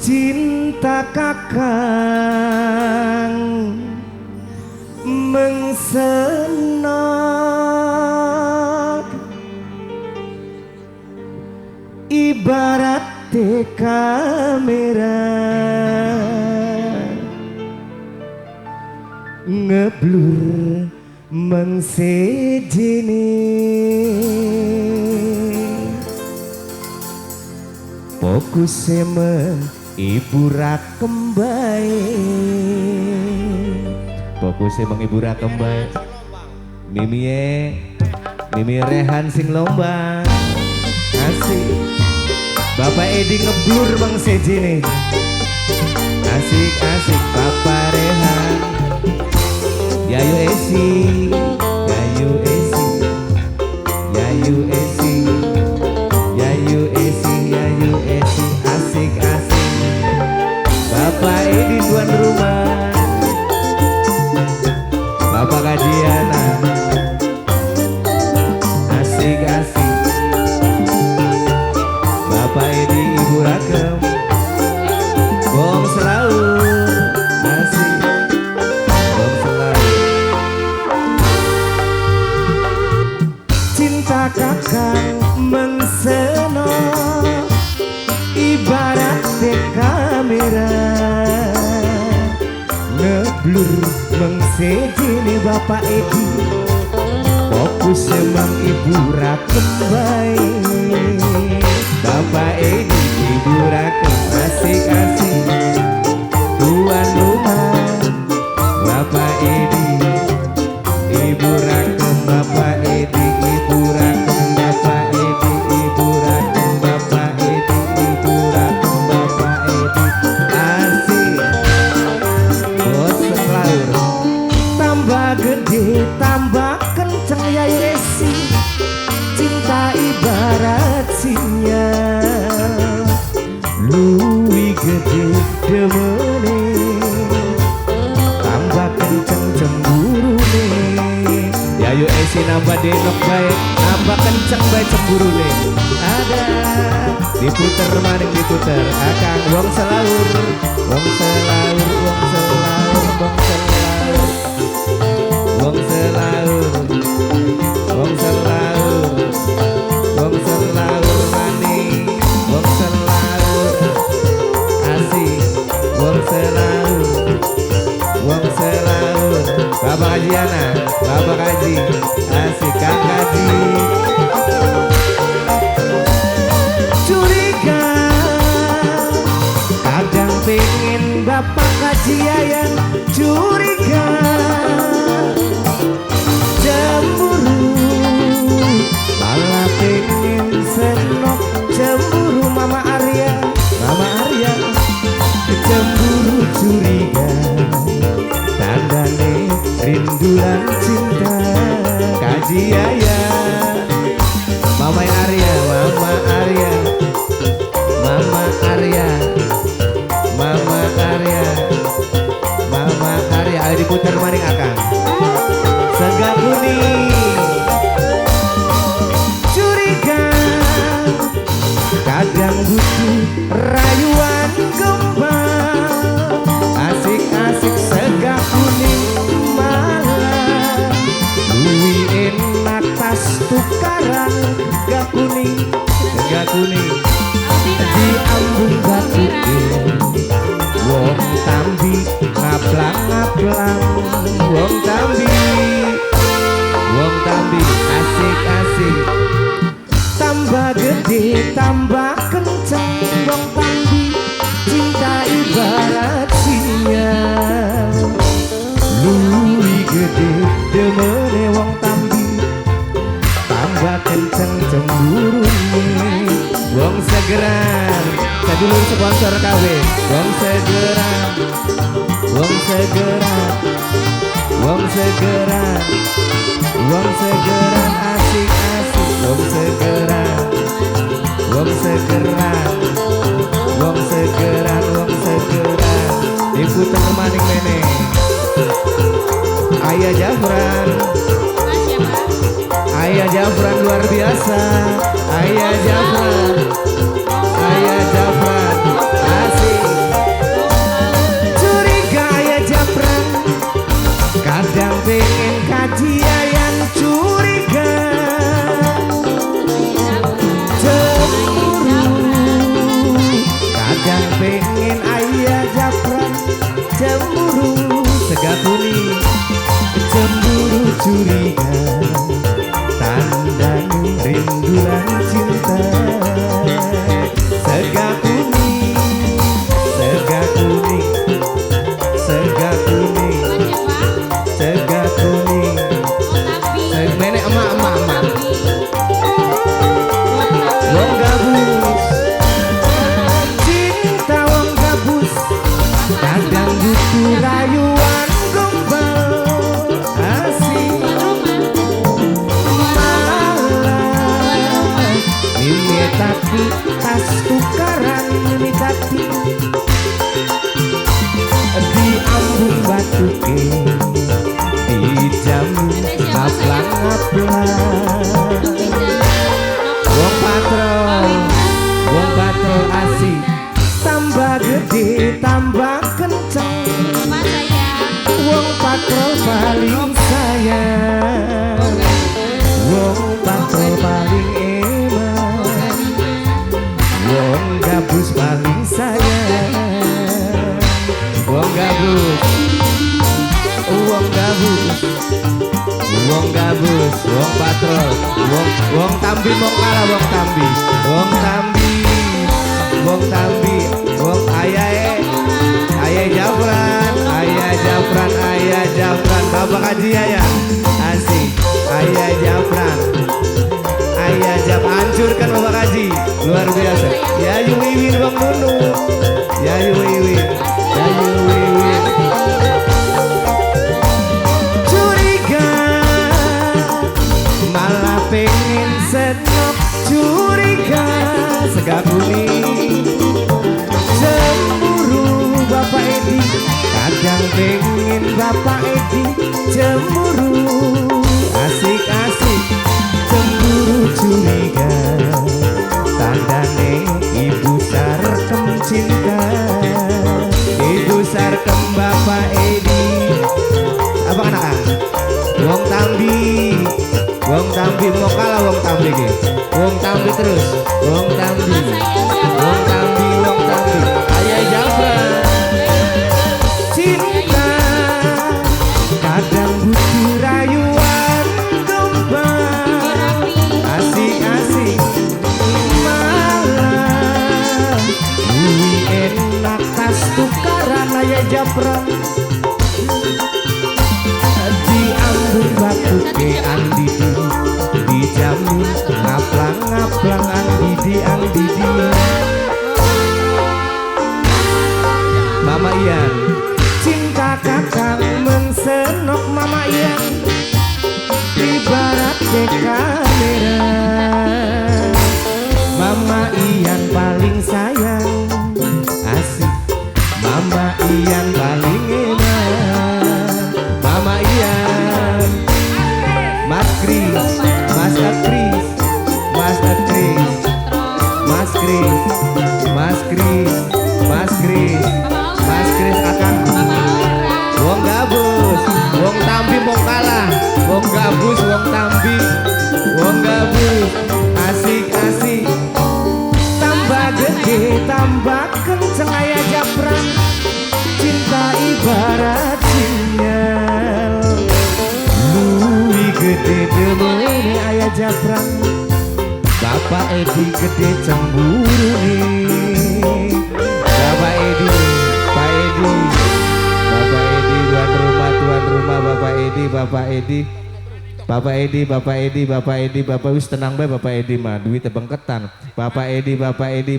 cinta kakang mengsenok ibarat kamera ngeblur mengsejini fokus emang ibu rakembai fokus emang ibu rakembai Mimi Rehan sing lomba asik Bapak Edi ngeblur mengsejini asik Bapak Rehan Yayu Esi Yayu Esi Yayu Esi Yayu Esi Yayu Esi asik Bapak Edi tuan rumah Bapak Kajiana asik Bapak Edi Ibu Rakem Bong selalu asik Bong selalu cinta kakang mengseno ibarat kamera ngeblur mengsejini Bapak Edi fokus emang ibu rakembai Bapak Edi ibu rakem asik tuan rumah Bapak Edi ibu rakem Bapak Edi ibu rakem Bapak Edi ibu rakem Bapak Edi ibu rakem Bapak Edi asik bos selaur tambah gede tambah kenceng ya Esi cinta ibarat sinyal luwi gede demene tambah kenceng cemburu nih Yayu Esi nambah denok baik nambah kenceng baik cemburu nih ada diputer maning diputer akang wong selaur wong selaur wong selaur wong selaur wong selaur wong selaur wong selaur maning wong selaur asik wong selaur wong selaur Bapak Kajiana Bapak Kaji asik Kang Kaji curiga kadang pengen Bapak Kaji Yayan curiga cemburu malah pengen senok cemburu Mama Arya cemburu curiga tandane rinduan cinta Kaji Yayan Mama Arya Mama Arya Mama Arya Mama Arya Mama Arya ayo diputar maning akang Sega kuning curiga kadang butuh rayuan gembal asik sega kuning malam luwi enak tas tukaran sega kuning di ambung batu wong tambi ngaplang wong tambi asik tambah gede tambah kenceng wong tambi cinta ibarat sinyal luwi gede demene wong tambi tambah kenceng cemburu wong segeran sadulur sponsor KW wong segeran wong segeran wong segeran wong segeran asik wong segeran wong segeran wong segeran wong segeran diputar maning mene Ayah Jafran Ayah Jafran luar biasa Ayah Jafran asik rembulan cinta. Sega kuning, sega kuning, sega kuning, sega kuning. Nenek emak. Wong gabus, cinta wong gabus, kadang butuh rayuan gombal asik. Malah mimi tapi tas tukaran mimi tapi di ambung batu ke di jamu ngaplang-ngaplang. Wong patrol asik, tambah gede tambah kenceng. Wong patrol paling sayang, wong patrol paling eman, wong gabus paling sayang. Wong gabus, wong gabus, wong gabus, wong patrol, wong tambi mau kalah, wong tambi, wong tambi, wong tambi, wong ayah Jafran, ayah Jafran, bapak kaji ya, asik, ayah Jafran, hancurkan bapak kaji, luar biasa. Ya yu wiwin bang Nunu, ya yu wiwin, ya yu wiwin. Malah pengen senok curiga, sega kuning cemburu Bapak Edi, kadang pengen Bapak Edi cemburu. Asik-asik cemburu curiga, tandane ibu sarkem cinta, ibu sarkem Bapak Edi. Apa anak? Wong tambi, wong tambi mau kalah, wong tambi ke, wong tambi terus, wong tambi, wong tambi, wong tambi. Ayah Jafran, cinta kadang butuh rayuan gombal, asik-asik malam, wih enak tas tukaran ayah Jafran. Batu ke andidi dijamin ngaplang-ngaplang andidi. Mama Ian, cinta kakak mensenok Mama Ian, ibarat ke kamera. Mama Ian paling sayang, asik. Mama Ian paling enak. Mama Ian, Mas Kris, Mas Kris, Mas Kris, Mas Kris, Mas Kris, Mas Kris, Mas Kris kakakku. Wong gabus, wong tambi mau kalah, wong gabus, wong tambi, wong gabus, asik-asik. Tambah gede, tambah kenceng ayah Jafran, cinta ibarat sinyal. Lui gede demene ayah Jafran, Bapak Edi gede cemburu nih. Bapak Edi, Pak Edi, Bapak Edi tuan rumah, Bapak Edi, Bapak Edi, Bapak Edi, Bapak Edi, Bapak Edi, Bapak wis tenang bae Bapak Edi mah duit tebengketan. Bapak Edi, Bapak Edi.